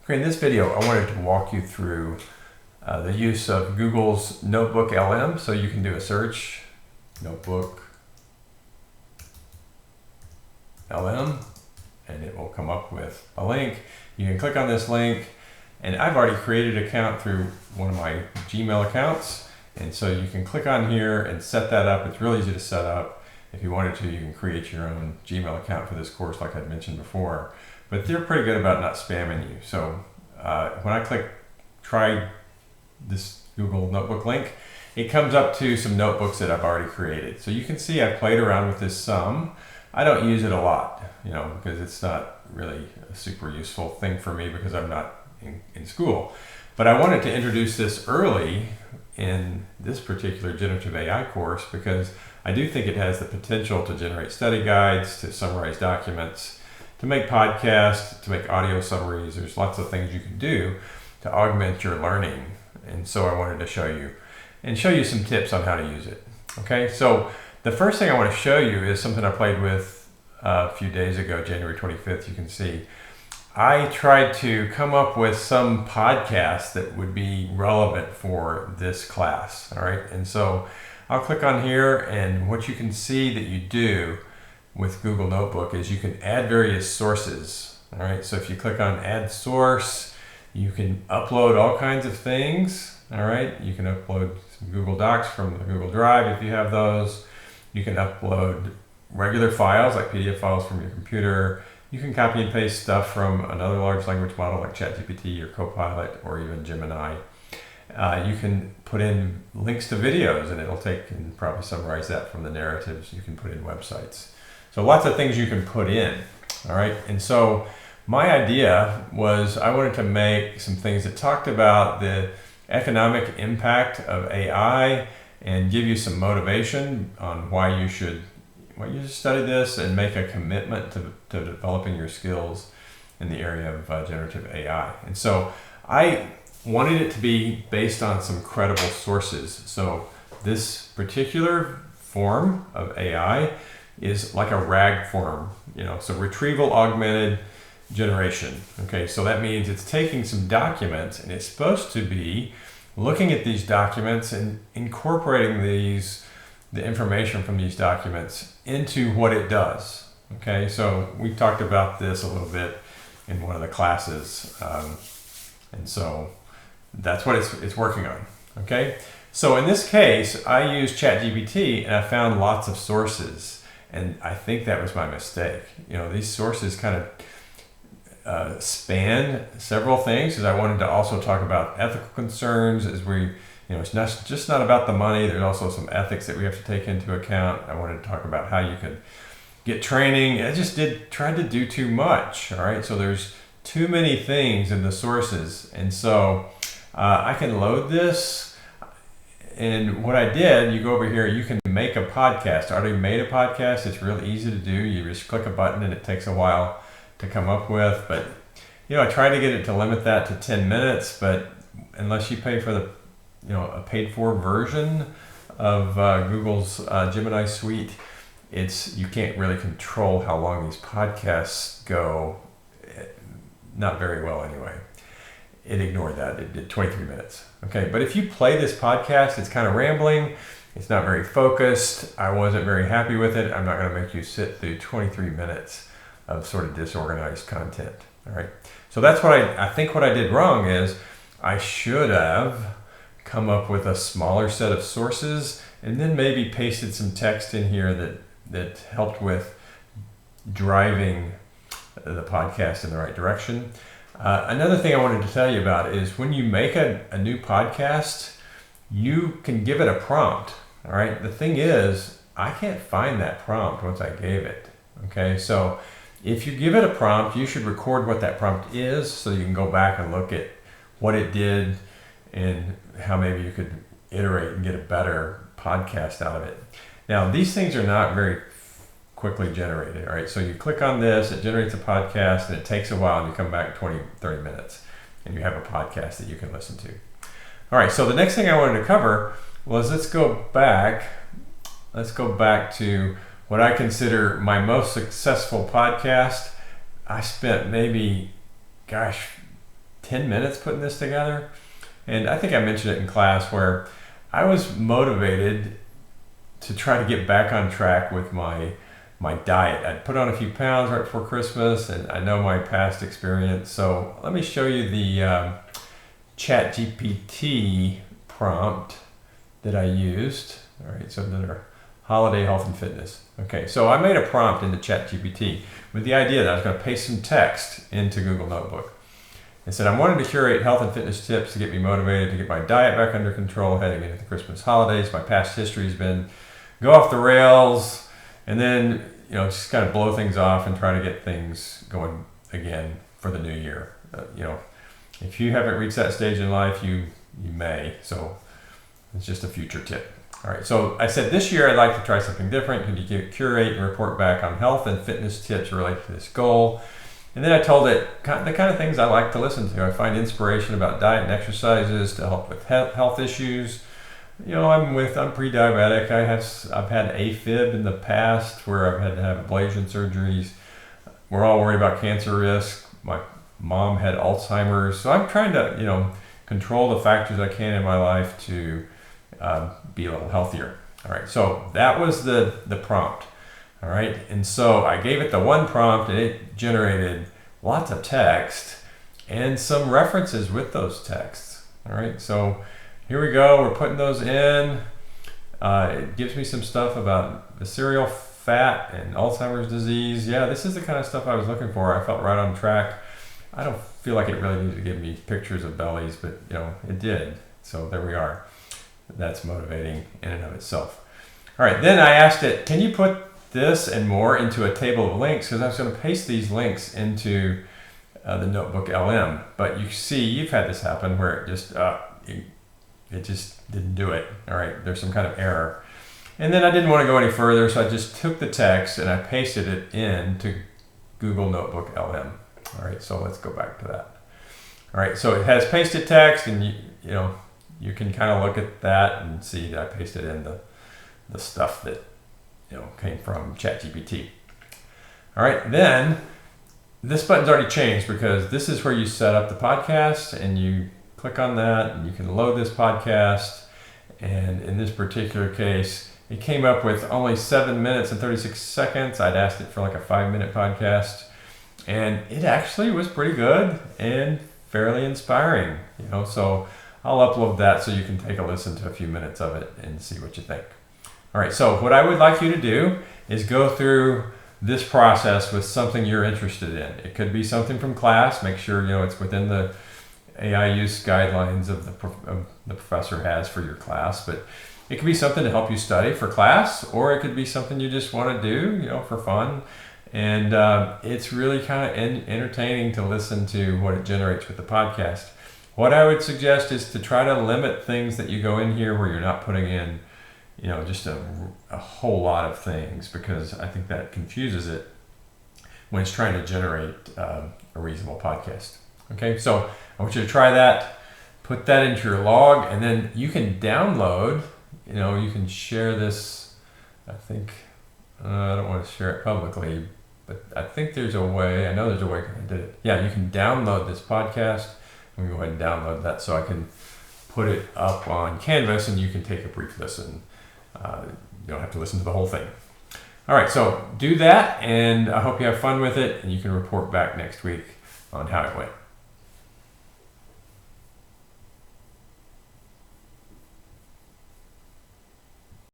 Okay, in this video, I wanted to walk you through the use of Google's notebookLM. So you can do a search, notebookLM, and it will come up with a link. You can click on this link, and I've already created an account through one of my Gmail accounts. And so you can click on here and set that up. It's really easy to set up. If you wanted to, you can create your own Gmail account for this course like I'd mentioned before. But they're pretty good about not spamming you. So when I click try this Google Notebook link, it comes up to some notebooks that I've already created. So you can see I've played around with this some. I don't use it a lot, because it's not really a super useful thing for me because I'm not in school. But I wanted to introduce this early in this particular generative AI course because I do think it has the potential to generate study guides, to summarize documents, to make podcasts, to make audio summaries. There's lots of things you can do to augment your learning. And so I wanted to show you some tips on how to use it. Okay, so the first thing I want to show you is something I played with a few days ago, January 25th. You can see I tried to come up with some podcast that would be relevant for this class. All right, and so I'll click on here, and what you can see that you do with Google Notebook is you can add various sources. All right, so if you click on add source, you can upload all kinds of things. All right, you can upload some Google Docs from the Google Drive if you have those. You can upload regular files like PDF files from your computer. You can copy and paste stuff from another large language model like ChatGPT or Copilot or even Gemini. You can put in links to videos, and it'll take and probably summarize that from the narratives. You can put in websites. So lots of things you can put in. All right, and so my idea was I wanted to make some things that talked about the economic impact of AI and give you some motivation on why you should study this and make a commitment to developing your skills in the area of generative AI. And so I wanted it to be based on some credible sources. So this particular form of AI is like a RAG form, so retrieval augmented generation. Okay, so that means it's taking some documents and it's supposed to be looking at these documents and incorporating the information from these documents into what it does. Okay, so we talked about this a little bit in one of the classes, and so that's what it's working on. Okay, so in this case, I used ChatGPT and I found lots of sources, and I think that was my mistake. These sources kind of span several things, because I wanted to also talk about ethical concerns as it's not just not about the money. There's also some ethics that we have to take into account. I wanted to talk about how you could get training. I just tried to do too much. All right, so there's too many things in the sources, and so I can load this. And what I did, you go over here, you can make a podcast. I already made a podcast. It's really easy to do. You just click a button, and it takes a while to come up with. But I tried to get it to limit that to 10 minutes. But unless you pay for the a paid-for version of Google's Gemini suite, you can't really control how long these podcasts go. Not very well, anyway. It ignored that. It did 23 minutes. Okay, but if you play this podcast, it's kind of rambling. It's not very focused. I wasn't very happy with it. I'm not going to make you sit through 23 minutes of sort of disorganized content. All right. So that's what I think what I did wrong is I should have come up with a smaller set of sources and then maybe pasted some text in here that helped with driving the podcast in the right direction. Another thing I wanted to tell you about is when you make a new podcast, you can give it a prompt. All right. The thing is, I can't find that prompt once I gave it. Okay. So if you give it a prompt, you should record what that prompt is so you can go back and look at what it did and how maybe you could iterate and get a better podcast out of it. Now, these things are not very quickly generated, all right? So you click on this, it generates a podcast, and it takes a while, and you come back 20, 30 minutes, and you have a podcast that you can listen to. All right, so the next thing I wanted to cover was let's go back to what I consider my most successful podcast. I spent maybe, 10 minutes putting this together. And I think I mentioned it in class where I was motivated to try to get back on track with my diet. I'd put on a few pounds right before Christmas, and I know my past experience. So let me show you the ChatGPT prompt that I used. All right, so they're holiday health and fitness. Okay, so I made a prompt into ChatGPT with the idea that I was going to paste some text into Google Notebook. It said, I'm wanting to curate health and fitness tips to get me motivated to get my diet back under control heading into the Christmas holidays. My past history has been go off the rails and then, just kind of blow things off and try to get things going again for the new year. If you haven't reached that stage in life, you may. So it's just a future tip. All right, so I said this year I'd like to try something different. Could you curate and report back on health and fitness tips related to this goal? And then I told it the kind of things I like to listen to. I find inspiration about diet and exercises to help with health issues. I'm pre-diabetic. I've had AFib in the past where I've had to have ablation surgeries. We're all worried about cancer risk. My mom had Alzheimer's. So I'm trying to, control the factors I can in my life to be a little healthier. All right, so that was the prompt. All right, and so I gave it the one prompt and it generated lots of text and some references with those texts. All right, so here we go, we're putting those in. It gives me some stuff about visceral fat and Alzheimer's disease. Yeah, this is the kind of stuff I was looking for. I felt right on track. I don't feel like it really needed to give me pictures of bellies, but it did. So there we are. That's motivating in and of itself. All right, then I asked it, can you put this and more into a table of links? Because I was going to paste these links into the notebookLM. But you see, you've had this happen where it just didn't do it. All right, there's some kind of error. And then I didn't want to go any further, so I just took the text and I pasted it into Google notebookLM. All right, so let's go back to that. All right, so it has pasted text, and you can kind of look at that and see that I pasted in the stuff that came from ChatGPT. All right, then this button's already changed because this is where you set up the podcast, and you click on that and you can load this podcast. And in this particular case, it came up with only 7 minutes and 36 seconds. I'd asked it for like a 5-minute podcast, and it actually was pretty good and fairly inspiring. So I'll upload that so you can take a listen to a few minutes of it and see what you think. All right, so what I would like you to do is go through this process with something you're interested in. It could be something from class. Make sure it's within the AI use guidelines of the professor has for your class, but it could be something to help you study for class, or it could be something you just want to do, for fun. And it's really kind of entertaining to listen to what it generates with the podcast. What I would suggest is to try to limit things that you go in here where you're not putting in just a whole lot of things, because I think that confuses it when it's trying to generate a reasonable podcast. Okay, so I want you to try that, put that into your log, and then you can download, you can share this. I think, I don't want to share it publicly, but I think there's a way, I know there's a way I did it. Yeah, you can download this podcast. I'm going to go ahead and download that so I can put it up on Canvas and you can take a brief listen. You don't have to listen to the whole thing. All right, so do that, and I hope you have fun with it, and you can report back next week on how it went.